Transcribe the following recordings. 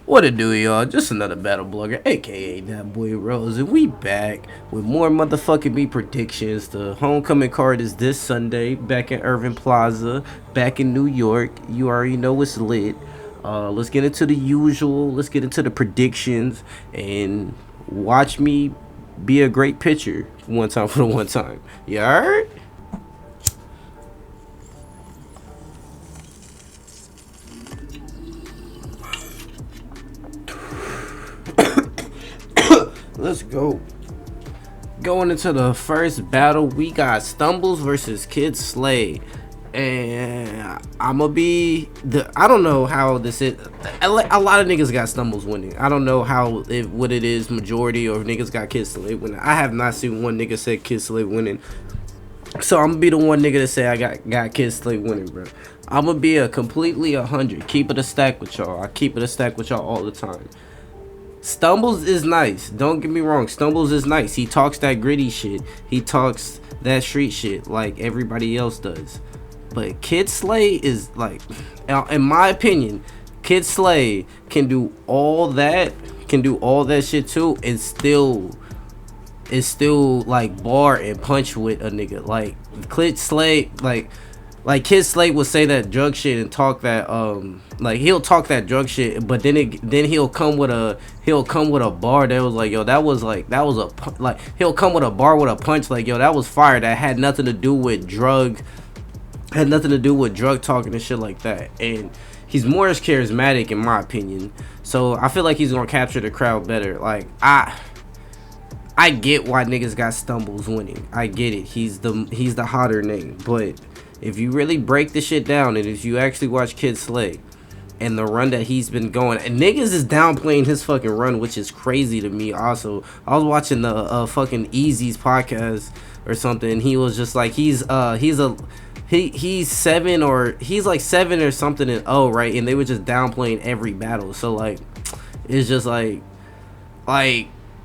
What it do, y'all? Just another battle blogger, aka that boy Rose, and we back with more motherfucking me predictions. The homecoming card is this Sunday, back in Irving Plaza, back in New York. You already know it's lit. Let's get into the usual. Let's get into the predictions and watch me be a great pitcher one time for the one time. You alright? Let's go. Going into the first battle, we got Stumbles versus Kid Slay. And I'ma be the I don't know how this is. A lot of niggas got Stumbles winning. I don't know what it is majority or if niggas got Kid Slay winning. I have not seen one nigga say Kid Slay winning. So I'm gonna be the one nigga to say I got Kid Slay winning, bro. I'm gonna be a completely 100. Keep it a stack with y'all. I keep it a stack with y'all all the time. Stumbles is nice. Don't get me wrong. Stumbles is nice. He talks that gritty shit. He talks that street shit like everybody else does. But Kid Slay is like, in my opinion, Kid Slay can do all that, shit too, and still like bar and punch with a nigga. Like Kid Slay, like Kid Slate would say that drug shit and talk that like he'll talk that drug shit, but then he'll come with a bar that was like, yo, he'll come with a bar with a punch like, yo, that was fire, that had nothing to do with drug talking and shit like that. And he's more as charismatic in my opinion, so I feel like he's gonna capture the crowd better. Like I get why niggas got Stumbles winning. I get it. He's the hotter name, but if you really break the shit down and if you actually watch Kid Slay and the run that he's been going, and niggas is downplaying his fucking run, which is crazy to me. Also, I was watching the fucking Easy's podcast or something, and he was just like, he's like 7 or something and right, and they were just downplaying every battle. So like, it's just like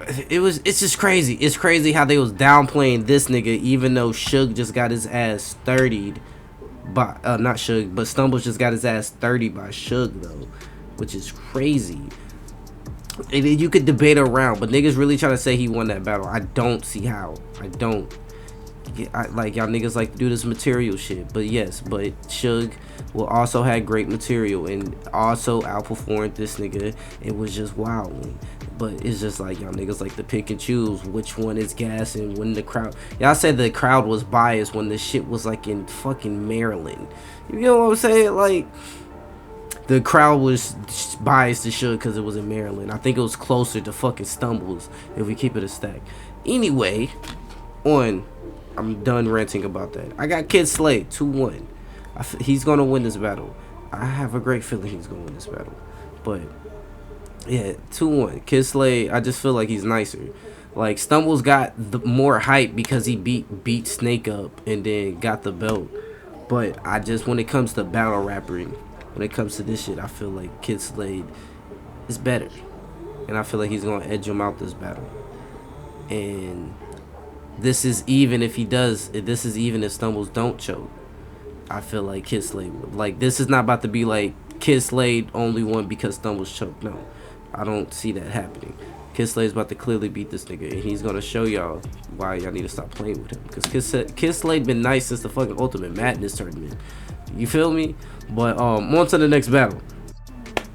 it's just crazy. It's crazy how they was downplaying this nigga, even though Suge just got his ass 30'd by not Suge, but Stumbles just got his ass 30 by Suge though, which is crazy. And you could debate around, but niggas really trying to say he won that battle. I don't see how. I don't. Like y'all niggas like to do this material shit, but yes, but Suge will also had great material and also outperformed this nigga. It was just wild. But it's just like y'all niggas like to pick and choose which one is gas, and when the crowd, y'all said the crowd was biased when the shit was like in fucking Maryland. You know what I'm saying? Like the crowd was biased to Suge because it was in Maryland. I think it was closer to fucking Stumbles if we keep it a stack. Anyway, I'm done ranting about that. I got Kid Slay 2-1. He's gonna win this battle. I have a great feeling he's gonna win this battle. But yeah, 2-1. Kid Slay, I just feel like he's nicer. Like Stumbles got the more hype because he beat Snake up and then got the belt. But I just, when it comes to battle rapping, when it comes to this shit, I feel like Kid Slade is better. And I feel like he's gonna edge him out this battle. And this is even if Stumbles don't choke. I feel like Kid Slade would. Like, this is not about to be like Kid Slade only won because Stumbles choked. No, I don't see that happening. Kid Slade's about to clearly beat this nigga, and he's gonna show y'all why y'all need to stop playing with him. Because Kid Slade been nice since the fucking Ultimate Madness tournament. You feel me? But on to the next battle.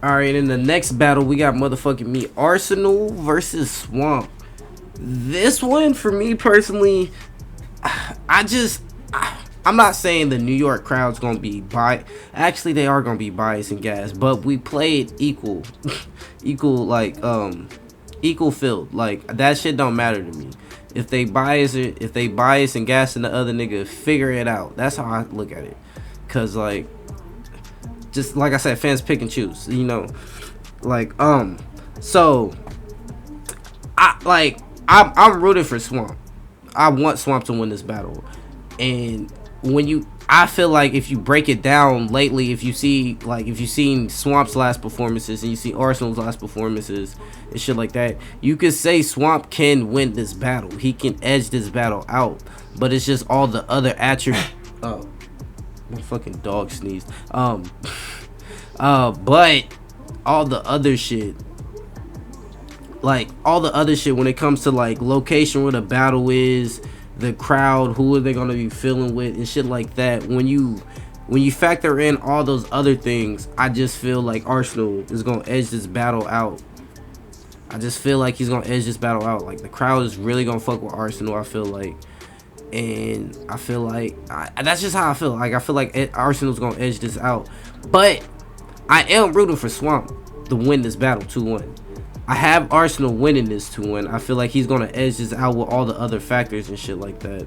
Alright, in the next battle, we got motherfucking me, Arsenal versus Swamp. This one, for me personally, I'm not saying the New York crowd's gonna be biased. Actually, they are gonna be biased and gas, but we played equal, equal field. Like, that shit don't matter to me. If they bias and gas in the other nigga, figure it out. That's how I look at it. Cause like, just like I said, fans pick and choose. You know, like so I'm rooting for Swamp. I want Swamp to win this battle. And I feel like if you break it down lately, if you've seen Swamp's last performances and you see Arsenal's last performances and shit like that, you could say Swamp can win this battle. He can edge this battle out. But it's just all the other attributes. Oh, my fucking dog sneezed. But all the other shit, like all the other shit when it comes to like location where the battle is, the crowd, who are they gonna be feeling with and shit like that, when you factor in all those other things, I just feel like Arsenal is gonna edge this battle out. I just feel like he's gonna edge this battle out. Like the crowd is really gonna fuck with Arsenal, I feel like. And I feel like that's just how I feel. Like I feel like Arsenal's gonna edge this out. But I am rooting for Swamp to win this battle 2-1. I have Arsenal winning this 2-1. I feel like he's gonna edge this out with all the other factors and shit like that.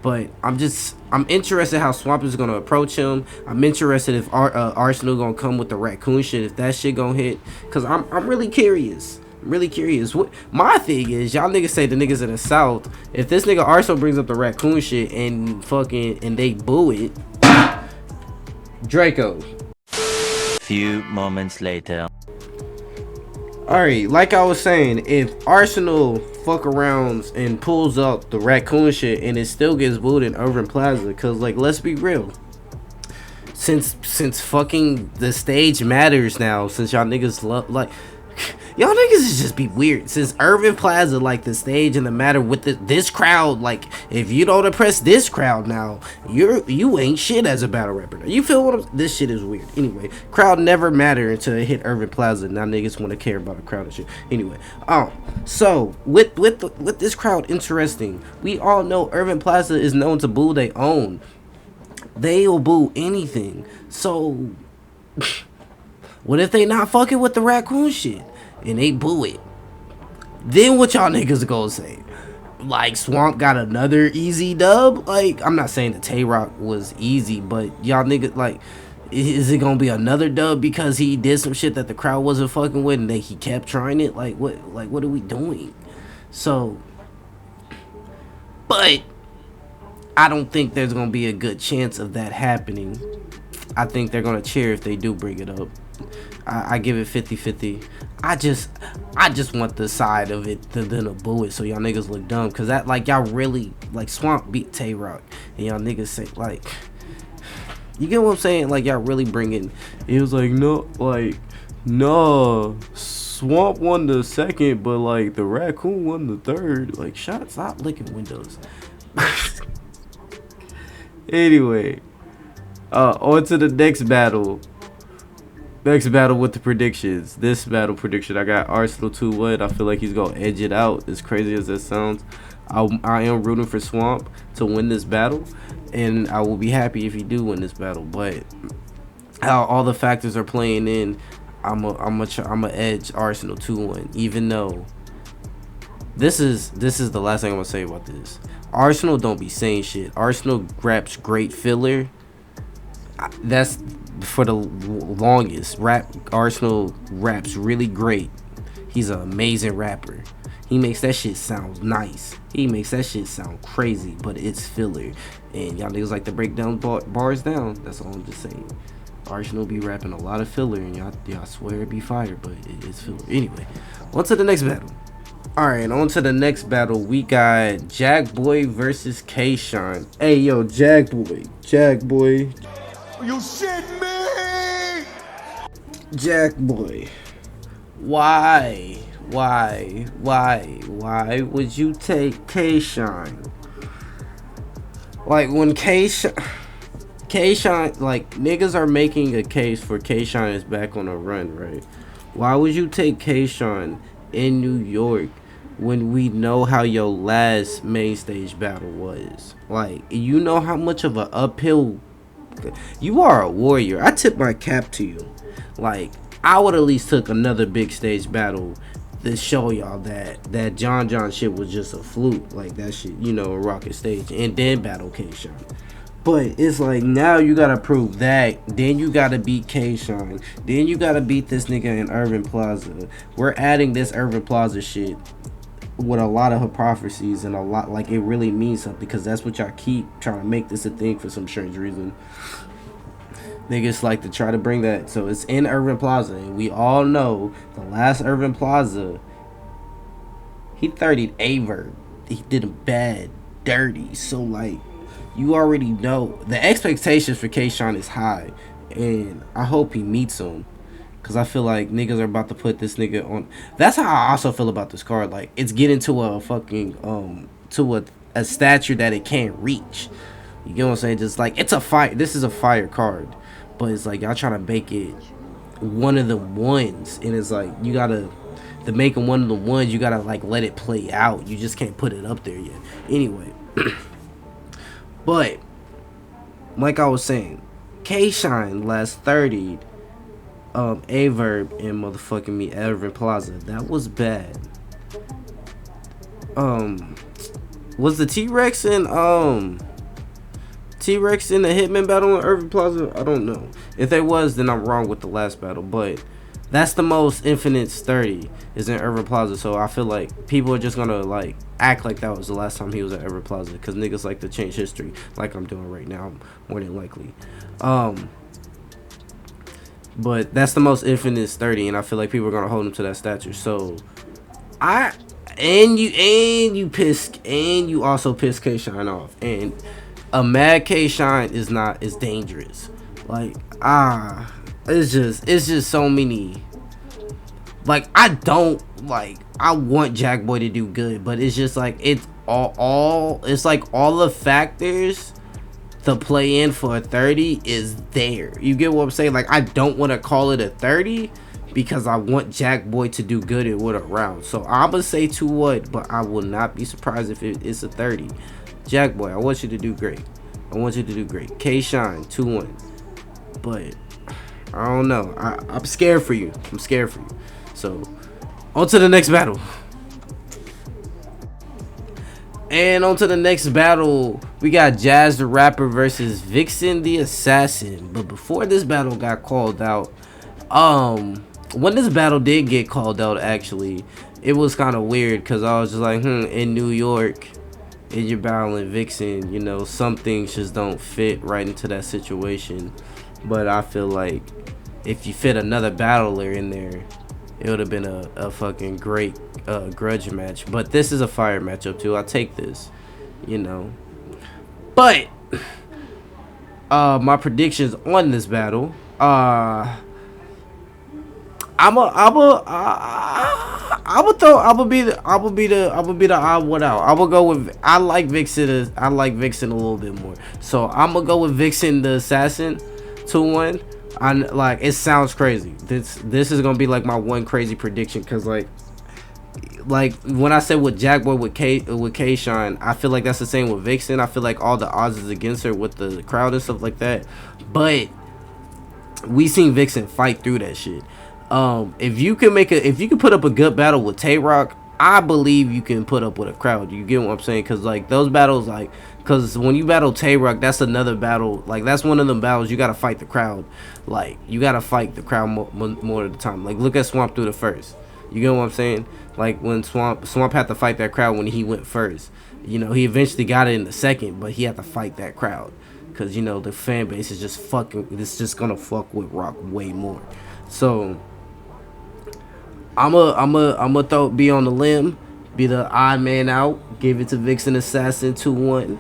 But I'm interested how Swamp is gonna approach him. I'm interested if Arsenal gonna come with the raccoon shit, if that shit gonna hit. Cause I'm really curious. I'm really curious. What my thing is, y'all niggas say the niggas in the South. If this nigga Arsenal brings up the raccoon shit and they boo it, Draco. Few moments later. Alright, like I was saying, if Arsenal fuck around and pulls up the raccoon shit and it still gets booed in Irving Plaza, cause like let's be real, since fucking the stage matters now, since y'all niggas love like y'all niggas is just be weird. Since Irving Plaza, like the stage and the matter with this crowd, like if you don't impress this crowd now, you ain't shit as a battle rapper. You feel what I'm, this shit is weird. Anyway, crowd never matter until it hit Irving Plaza. Now niggas want to care about a crowd and shit. Anyway, so with this crowd, interesting. We all know Irving Plaza is known to boo they own. They'll boo anything. So what if they not fucking with the raccoon shit and they boo it? Then what y'all niggas gonna say? Like Swamp got another easy dub? Like I'm not saying the Tay-Rock was easy, but y'all niggas like, is it gonna be another dub because he did some shit that the crowd wasn't fucking with and he kept trying it? Like what are we doing? So, but I don't think there's gonna be a good chance of that happening. I think they're gonna cheer if they do bring it up. I give it 50-50. I just want the side of it than to boo it, so y'all niggas look dumb. Cause that, like, y'all really, like, Swamp beat Tay-Rock, and y'all niggas say, like, you get what I'm saying? Like, y'all really bringing, it was like, no, Swamp won the second, but like the raccoon won the third. Like, stop licking windows. Anyway, on to the next battle. Next battle with the predictions. This battle prediction, I got Arsenal 2-1. I feel like he's gonna edge it out. As crazy as that sounds, I am rooting for Swamp to win this battle, and I will be happy if he do win this battle. But how all the factors are playing in, I'm a edge Arsenal 2-1. Even though this is the last thing I'm gonna say about this. Arsenal don't be saying shit. Arsenal raps great filler. That's for the longest. Arsenal raps really great. He's an amazing rapper. He makes that shit sound nice. He makes that shit sound crazy, but it's filler. And y'all niggas like to break down bars down. That's all I'm just saying. Arsenal be rapping a lot of filler, and y'all swear it be fire, but it's filler. Anyway, on to the next battle. Alright, on to the next battle. We got Jackboy versus K-Shine. Hey, yo, Jackboy. You shitting me? Jackboy. Why would you take K-Shine? Like, when K-Shine, like, niggas are making a case for K-Shine is back on a run, right? Why would you take K-Shine in New York when we know how your last main stage battle was? Like, you know how much of an uphill, you are a warrior. I tip my cap to you. Like, I would at least took another big stage battle to show y'all that John shit was just a fluke. Like, that shit, you know, a rocket stage, and then battle K-Shine. But it's like, now you gotta prove that. Then you gotta beat K-Shine. Then you gotta beat this nigga in Irving Plaza. We're adding this Irving Plaza shit with a lot of hypotheses and a lot, like, it really means something, because that's what y'all keep trying to make this a thing for some strange reason. Niggas like to try to bring that. So it's in Irving Plaza, and we all know the last Irving Plaza, he 30'd Averb. He did him bad, dirty. So, like, you already know the expectations for K-Shine is high, and I hope he meets them. because I feel like niggas are about to put this nigga on. That's how I also feel about this card. Like, it's getting to a fucking to a stature that it can't reach. You get what I'm saying? Just like, it's a fire. This is a fire card, but it's like y'all trying to make it one of the ones, and it's like you gotta to make it one of the ones. You gotta like let it play out. You just can't put it up there yet. Anyway, but like I was saying, K-Shine last 30'd Averb and motherfucking me Irving Plaza. That was bad. Was the T-Rex and T-Rex in the Hitman battle in Irving Plaza? I don't know. If they was, then I'm wrong with the last battle. But that's the most Infinite 30 is in Irving Plaza. So I feel like people are just gonna like act like that was the last time he was at Irving Plaza, because niggas like to change history, like I'm doing right now, more than likely. But that's the most Infinite 30, and I feel like people are gonna hold him to that stature. So you also piss K-Shine off, and a mad K-Shine is dangerous. Like, it's just so many. Like, I want Jack Boy to do good, but it's just like it's all the factors to play in for a 30 is there. You get what I'm saying? Like, I don't want to call it a 30 because I want Jack Boy to do good in what round. So I'm gonna say 2-1, but I will not be surprised if it's a 30. Jack Boy, I want you to do great. K-Shine 2-1, but I don't know. I'm scared for you. So on to the next battle. And on to the next battle, we got Jazz the Rapper versus Vixen the Assassin. But before this battle got called out, when this battle did get called out, actually, it was kind of weird, because I was just like, in New York, and you're battling Vixen, you know, some things just don't fit right into that situation. But I feel like if you fit another battler in there, it would have been a fucking great grudge match. But this is a fire matchup too. I take this, you know. But my predictions on this battle, I'm gonna be the odd one out. I will go with, I like Vixen a little bit more. So I'm gonna go with Vixen the Assassin 2-1. Like, it sounds crazy. This is gonna be like my one crazy prediction, because like when I said with Jack Boy with K-Shine, I feel like that's the same with Vixen. I feel like all the odds is against her with the crowd and stuff like that. But we seen Vixen fight through that shit. If you can put up a good battle with Tay-Rock, I believe you can put up with a crowd. You get what I'm saying? Because like those battles, like, because when you battle Tay-Rock, that's another battle. Like, that's one of them battles you gotta fight the crowd. Like, you gotta fight the crowd more of the time. Like, look at Swamp through the first. You get what I'm saying? Like, when Swamp had to fight that crowd when he went first. You know, he eventually got it in the second, but he had to fight that crowd, because you know the fan base is just fucking. It's just gonna fuck with Rock way more. So I'ma be on the limb, be the odd man out, give it to Vixen Assassin 2-1,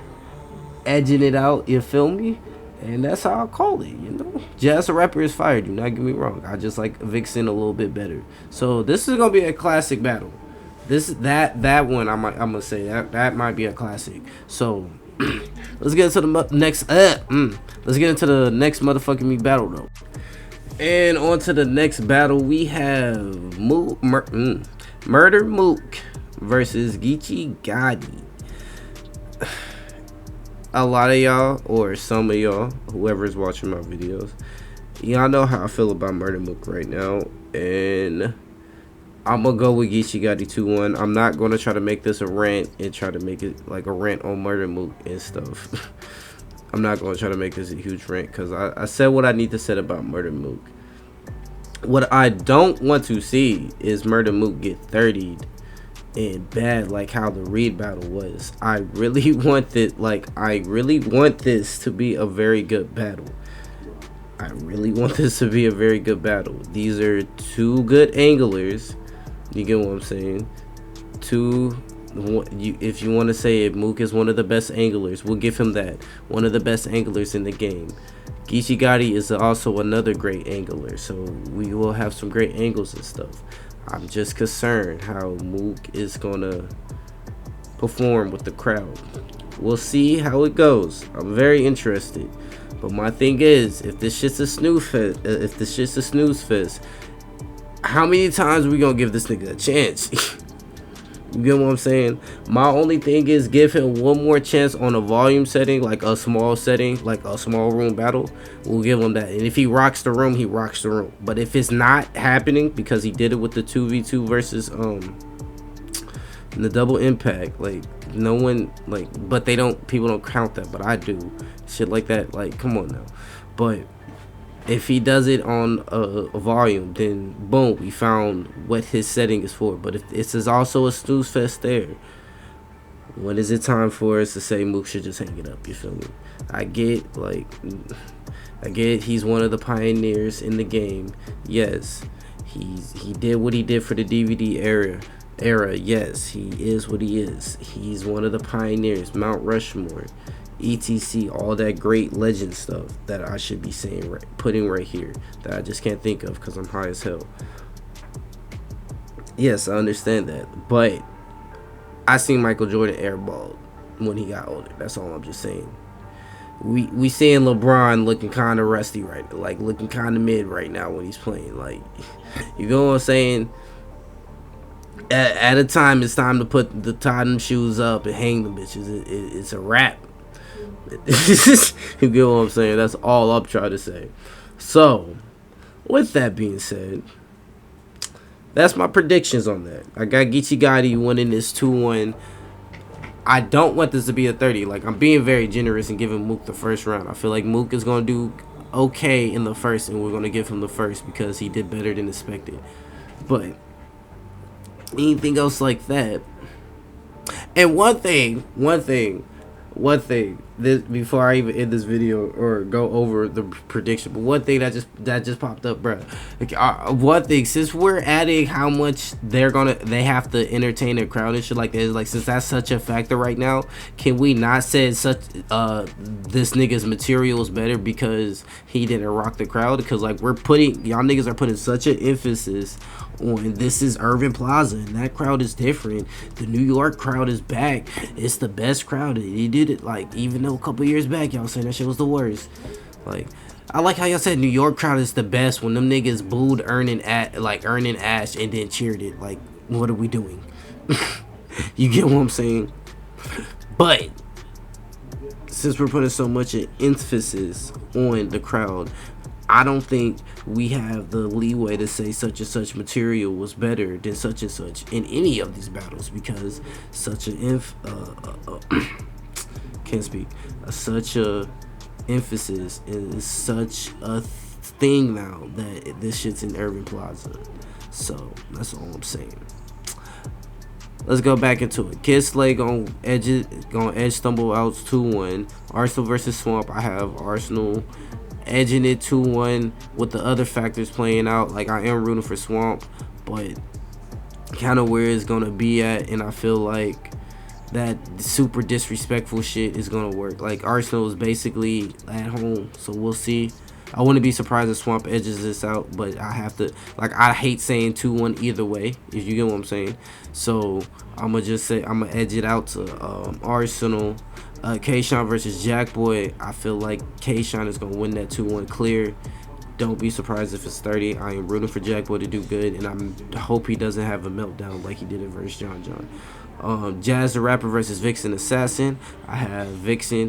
edging it out. You feel me? And that's how I call it. You know, Jazz the Rapper is fire. Do not get me wrong. I just like Vixen a little bit better. So this is gonna be a classic battle. That one I'm gonna say that might be a classic. So let's get into the next. Let's get into the next motherfucking me battle though. And on to the next battle, we have Murder Mook versus Geechee Gotti. A lot of y'all, or some of y'all, whoever's watching my videos, y'all know how I feel about Murder Mook right now. And I'm going to go with Geechee Gotti 2-1. I'm not going to try to make this a rant and try to make it like a rant on Murder Mook and stuff. I'm not going to try to make this a huge rant, because I said what I need to say about Murder Mook. What I don't want to see is Murder Mook get 30'd and bad like how the Reed battle was. I really want this to be a very good battle. These are two good anglers. You get what I'm saying? If you want to say it, Mook is one of the best anglers. We'll give him that. One of the best anglers in the game. Geechee Gotti is also another great angler, so we will have some great angles and stuff. I'm just concerned how Mook is gonna perform with the crowd. We'll see how it goes. I'm very interested. But my thing is, if this shit's a snooze fest, how many times we gonna give this nigga a chance? You get what I'm saying? My only thing is give him one more chance on a volume setting, like a small setting, like a small room battle. We'll give him that. And if he rocks the room, he rocks the room. But if it's not happening, because he did it with the 2v2 versus the double impact, like no one, like, but they don't, people don't count that, but I do. Shit like that, like, come on now. But if he does it on a volume, then boom, we found what his setting is for. But if this is also a snooze fest there, when is it time for us to say Mook should just hang it up? You feel me? I get he's one of the pioneers in the game. Yes, he did what he did for the DVD era. Yes, he is what he is. He's one of the pioneers. Mount Rushmore, etc, all that great legend stuff that I should be saying, putting right here, that I just can't think of because I'm high as hell. Yes, I understand that, but I seen Michael Jordan airball when he got older. That's all I'm just saying. We seeing LeBron looking kind of rusty right now, like looking kind of mid right now when he's playing. Like, you know what I'm saying? At a time, it's time to put the Tottenham shoes up and hang them bitches. It's a wrap. You get what I'm saying? That's all I'm trying to say. So, with that being said, that's my predictions on that. I got Geechee Gotti winning this 2-1. I don't want this to be a 30. Like, I'm being very generous and giving Mook the first round. I feel like Mook is going to do okay in the first, and we're going to give him the first because he did better than expected. But anything else like that. And one thing, this, before I even end this video or go over the prediction, but one thing that just popped up, bro. Like, one thing, since we're adding how much they have to entertain their crowd and shit like that, like, since that's such a factor right now, can we not say such this nigga's material is better because he didn't rock the crowd? Because, like, y'all niggas are putting such an emphasis on this is Irving Plaza and that crowd is different. The New York crowd is back. It's the best crowd. He did it, like, even though a couple years back y'all saying that shit was the worst. Like, I like how y'all said New York crowd is the best when them niggas booed Earning Ash and then cheered it. Like, what are we doing? You get what I'm saying? But since we're putting so much emphasis on the crowd, I don't think we have the leeway to say such and such material was better than such and such in any of these battles, because such an such a emphasis is such a thing now that this shit's in Irving Plaza. So that's all I'm saying. Let's go back into it. Kid Slay gonna edge Stumble out 2-1. Arsenal versus Swamp. I have Arsenal edging it 2-1 with the other factors playing out. Like, I am rooting for Swamp, but kind of where it's gonna be at, and I feel like that super disrespectful shit is gonna work. Like, Arsenal is basically at home, so we'll see. I wouldn't be surprised if Swamp edges this out, but I have to, like, I hate saying 2-1 either way, if you get what I'm saying. So I'm gonna just say I'm gonna edge it out to Arsenal. K-Shine versus Jackboy. I feel like K-Shine is gonna win that 2-1 clear. Don't be surprised if it's 30. I am rooting for Jackboy to do good, and I hope he doesn't have a meltdown like he did in versus John John. Jazz the Rapper versus Vixen Assassin. I have Vixen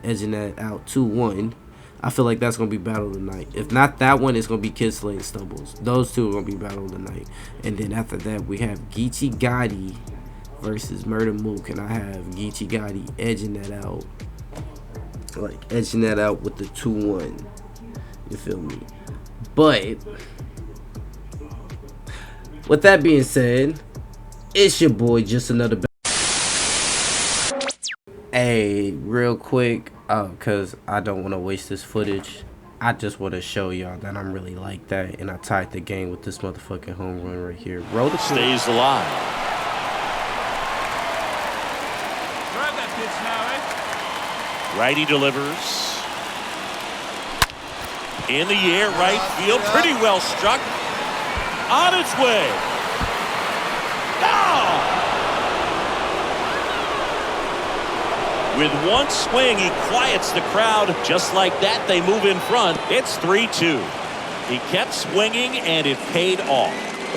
edging that out 2-1. I feel like that's gonna be battle of the night. If not that one, it's gonna be Kid Slay and Stumbles. Those two are gonna be battle of the night. And then after that, we have Geechee Gotti versus Murder Mook, and I have Geechee Gotti edging that out. Like, edging that out with the 2-1. You feel me? But with that being said, it's your boy, Just Another Hey, real quick, because I don't want to waste this footage. I just want to show y'all that I'm really like that, and I tied the game with this motherfucking home run right here. Roll the Stays alive. Grab that bitch now, eh? Righty delivers. In the air, right field. Pretty well struck. On its way. Down! With one swing, he quiets the crowd. Just like that, they move in front. It's 3-2. He kept swinging, and it paid off.